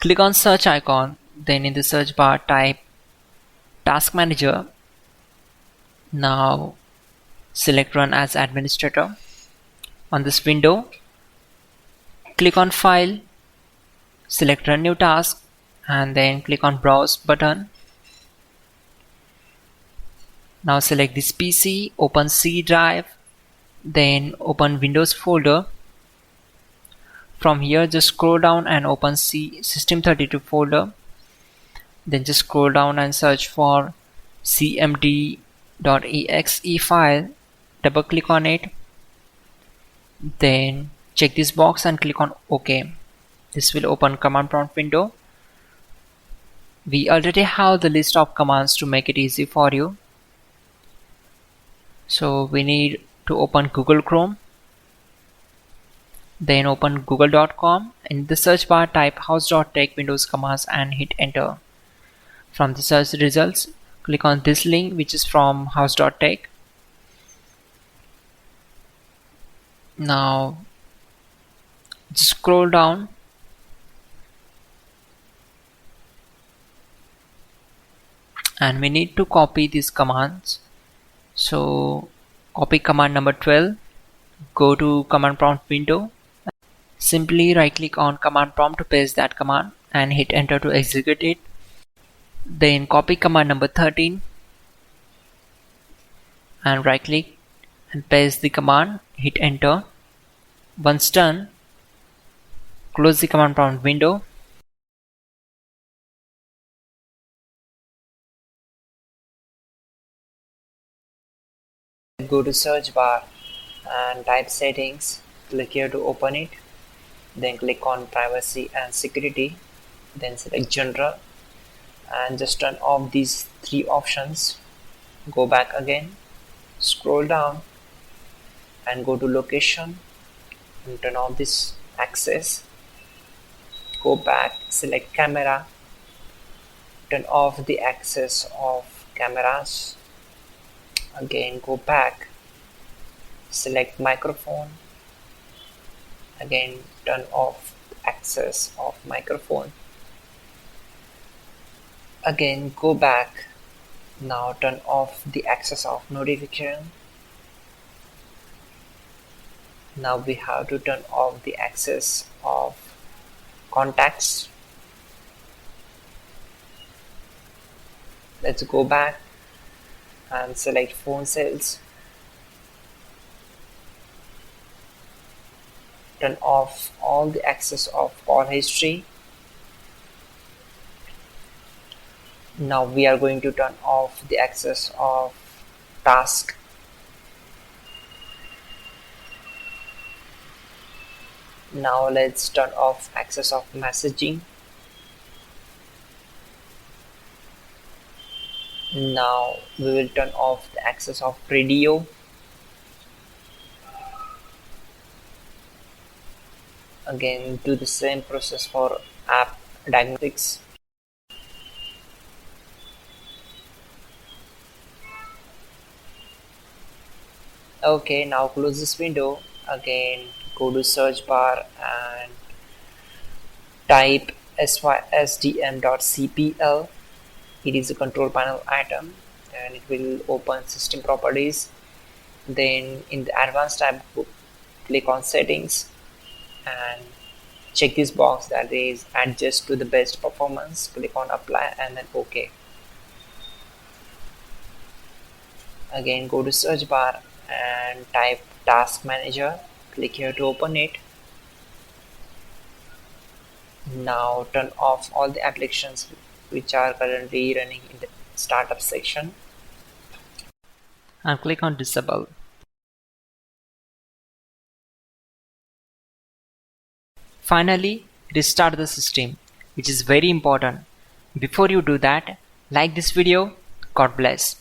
Click on search icon, then in the search bar type Task Manager. Now select Run as Administrator. On this window, click on File, select Run New Task, and then click on Browse button. Now select this PC, open C drive, then open Windows folder. From here just scroll down and open C System32 folder. Then just scroll down and search for cmd.exe file. Double click on it. Then check this box and click on OK. This will open command prompt window. We already have the list of commands to make it easy for you. So we need to open Google Chrome. Then open google.com. In the search bar type hows.tech Windows commands and hit enter. From the search results, click on this link which is from hows.tech. Now just scroll down and we need to copy these commands. So copy command number 12, go to command prompt window. Simply right click on command prompt to paste that command and hit enter to execute it. Then copy command number 13 and right click and paste the command, hit enter. Once done, close the command prompt window. Go to search bar and type settings, click here to open it. Then click on privacy and security, then select general and just turn off these three options. Go back again, scroll down and go to location and turn off this access. Go back, select camera, turn off the access of cameras. Again go back, select microphone, again turn off access of microphone. Again go back, now turn off the access of notification. Now we have to turn off the access of contacts. Let's go back and select phone sales. Turn off all the access of call history. Now we are going to turn off the access of task. Now let's turn off access of messaging. Now we will turn off the access of radio. Again do the same process for app diagnostics. Okay, now close this window. Again go to search bar and type issuesThis. It is a control panel item and it will open system properties. Then in the advanced tab, click on settings and check this box that is adjust to the best performance. Click on apply and then OK. Again go to search bar and type task manager. Click here to open it. Now turn off all the applications which are currently running in the startup section and click on disable. Finally, restart the system, which is very important. Before you do that, like this video. God bless.